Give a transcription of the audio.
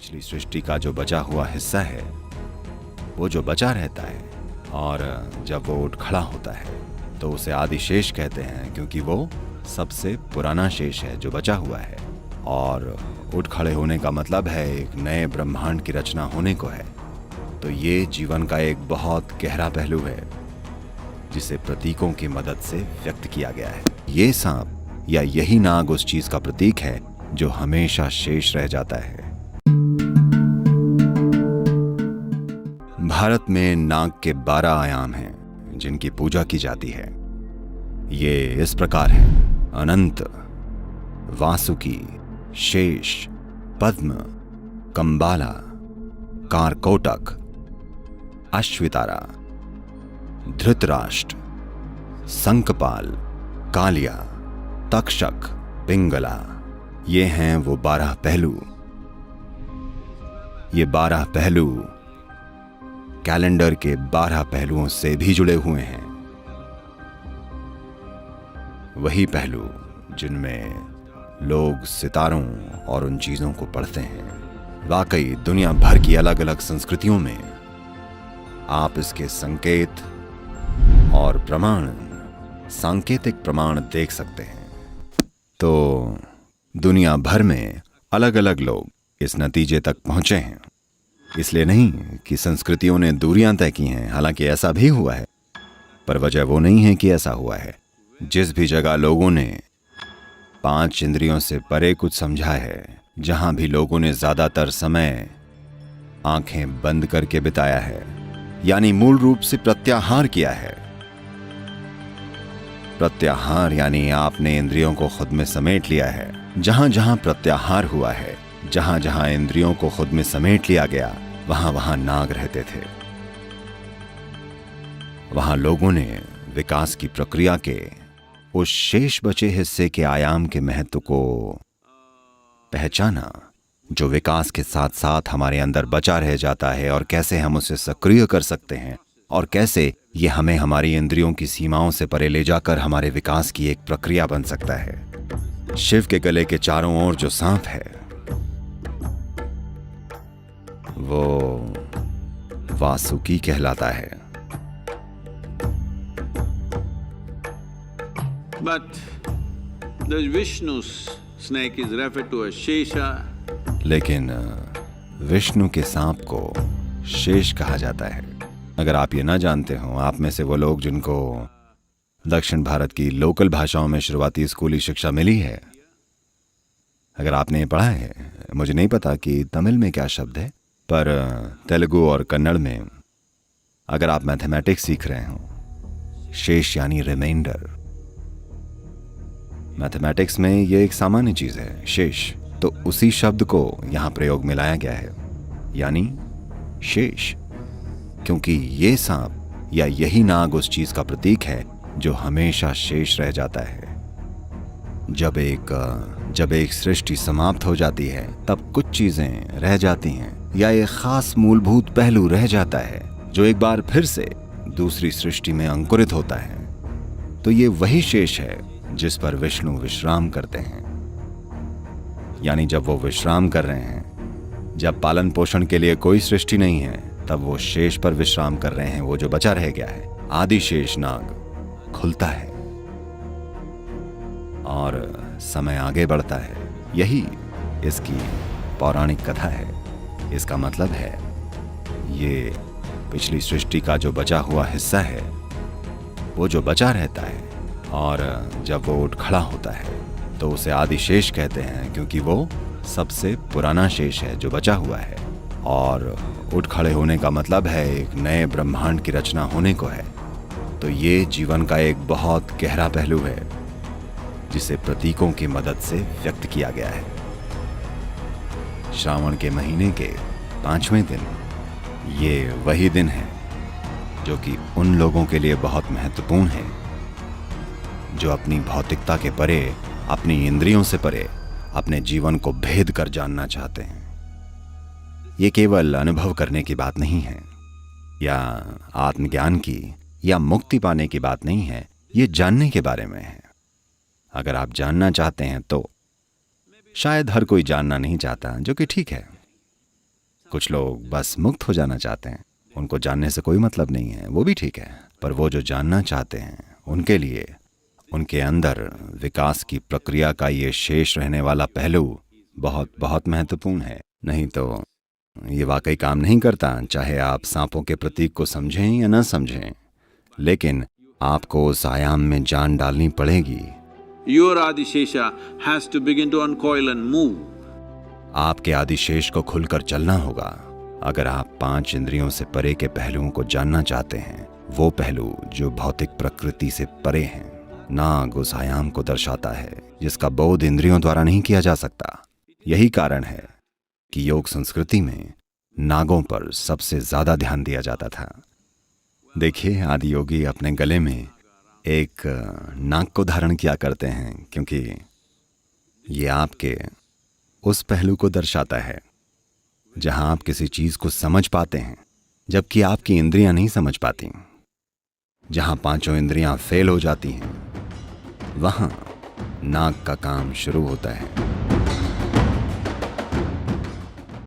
पिछली सृष्टि का जो बचा हुआ हिस्सा है वो जो बचा रहता है, और जब वो उठ खड़ा होता है तो उसे आदि शेष कहते हैं, क्योंकि वो सबसे पुराना शेष है जो बचा हुआ है। और उठ खड़े होने का मतलब है एक नए ब्रह्मांड की रचना होने को है। तो ये जीवन का एक बहुत गहरा पहलू है जिसे प्रतीकों की मदद से व्यक्त किया गया है। ये सांप या यही नाग उस चीज का प्रतीक है जो हमेशा शेष रह जाता है। भारत में नाग के 12 आयाम हैं जिनकी पूजा की जाती है। ये इस प्रकार है: अनंत, वासुकी, शेष, पद्म, कंबाला, कारकोटक, अश्वितारा, धृतराष्ट्र, संकपाल, कालिया, तक्षक, पिंगला। ये हैं वो 12 पहलू। ये 12 पहलू कैलेंडर के 12 पहलुओं से भी जुड़े हुए हैं। वही पहलू जिनमें लोग सितारों और उन चीजों को पढ़ते हैं। वाकई दुनिया भर की अलग अलग संस्कृतियों में आप इसके संकेत और प्रमाण, सांकेतिक प्रमाण देख सकते हैं। तो दुनिया भर में अलग अलग लोग इस नतीजे तक पहुंचे हैं। इसलिए नहीं कि संस्कृतियों ने दूरियां तय की हैं, हालांकि ऐसा भी हुआ है, पर वजह वो नहीं है कि ऐसा हुआ है। जिस भी जगह लोगों ने 5 इंद्रियों से परे कुछ समझा है, जहां भी लोगों ने ज्यादातर समय आंखें बंद करके बिताया है, यानी मूल रूप से प्रत्याहार किया है। प्रत्याहार यानी आपने इंद्रियों को खुद में समेट लिया है। जहां जहां प्रत्याहार हुआ है, जहां जहां इंद्रियों को खुद में समेट लिया गया, वहां वहां नाग रहते थे। वहां लोगों ने विकास की प्रक्रिया के उस शेष बचे हिस्से के आयाम के महत्व को पहचाना, जो विकास के साथ साथ हमारे अंदर बचा रह जाता है, और कैसे हम उसे सक्रिय कर सकते हैं, और कैसे ये हमें हमारी इंद्रियों की सीमाओं से परे ले जाकर हमारे विकास की एक प्रक्रिया बन सकता है। शिव के गले के चारों ओर जो सांप है वो वासुकी कहलाता है। But the Vishnu's snake is referred to as Shesha. लेकिन विष्णु के सांप को शेष कहा जाता है। अगर आप ये ना जानते हो, आप में से वो लोग जिनको दक्षिण भारत की लोकल भाषाओं में शुरुआती स्कूली शिक्षा मिली है, अगर आपने ये पढ़ा है, मुझे नहीं पता कि तमिल में क्या शब्द है, पर तेलुगु और कन्नड़ में अगर आप मैथमेटिक्स सीख रहे हो, शेष यानी रिमाइंडर। मैथमेटिक्स में ये एक सामान्य चीज है, शेष। तो उसी शब्द को यहां प्रयोग में लाया गया है, यानी शेष, क्योंकि ये सांप या यही नाग उस चीज का प्रतीक है जो हमेशा शेष रह जाता है। जब एक सृष्टि समाप्त हो जाती है, तब कुछ चीजें रह जाती हैं, या एक खास मूलभूत पहलू रह जाता है जो एक बार फिर से दूसरी सृष्टि में अंकुरित होता है। तो ये वही शेष है जिस पर विष्णु विश्राम करते हैं। यानी जब वो विश्राम कर रहे हैं, जब पालन पोषण के लिए कोई सृष्टि नहीं है, तब वो शेष पर विश्राम कर रहे हैं। वो जो बचा रह गया है, आदि शेष नाग खुलता है और समय आगे बढ़ता है। यही इसकी पौराणिक कथा है। इसका मतलब है ये पिछली सृष्टि का जो बचा हुआ हिस्सा है वो जो बचा रहता है, और जब वो उठ खड़ा होता है तो उसे आदि शेष कहते हैं, क्योंकि वो सबसे पुराना शेष है जो बचा हुआ है। और उठ खड़े होने का मतलब है एक नए ब्रह्मांड की रचना होने को है। तो ये जीवन का एक बहुत गहरा पहलू है जिसे प्रतीकों की मदद से व्यक्त किया गया है। श्रावण के महीने के 5वें दिन ये वही दिन है जो कि उन लोगों के लिए बहुत महत्वपूर्ण है जो अपनी भौतिकता के परे, अपनी इंद्रियों से परे अपने जीवन को भेद कर जानना चाहते हैं। ये केवल अनुभव करने की बात नहीं है, या आत्मज्ञान की या मुक्ति पाने की बात नहीं है, ये जानने के बारे में है। अगर आप जानना चाहते हैं तो शायद हर कोई जानना नहीं चाहता, जो कि ठीक है। कुछ लोग बस मुक्त हो जाना चाहते हैं, उनको जानने से कोई मतलब नहीं है, वो भी ठीक है। पर वो जो जानना चाहते हैं उनके लिए उनके अंदर विकास की प्रक्रिया का ये शेष रहने वाला पहलू बहुत बहुत महत्वपूर्ण है। नहीं तो ये वाकई काम नहीं करता, चाहे आप सांपों के प्रतीक को समझें या न समझें, लेकिन आपको उस आयाम में जान डालनी पड़ेगी। Your Adishesha has to begin to uncoil and move. आपके आदिशेष को खुलकर चलना होगा। अगर आप 5 इंद्रियों से परे के पहलुओं को जानना चाहते हैं, वो पहलू जो भौतिक प्रकृति से परे हैं, नाग उस आयाम को दर्शाता है जिसका बोध इंद्रियों द्वारा नहीं किया जा सकता। यही कारण है कि योग संस्कृति में नागों पर सबसे ज्यादा ध्यान दिया जाता था। देखिए, आदि योगी अपने गले में एक नाग को धारण किया करते हैं, क्योंकि ये आपके उस पहलू को दर्शाता है जहां आप किसी चीज को समझ पाते हैं जबकि आपकी इंद्रियां नहीं समझ पाती। जहां 5 इंद्रियां फेल हो जाती हैं, वहां नाग का काम शुरू होता है।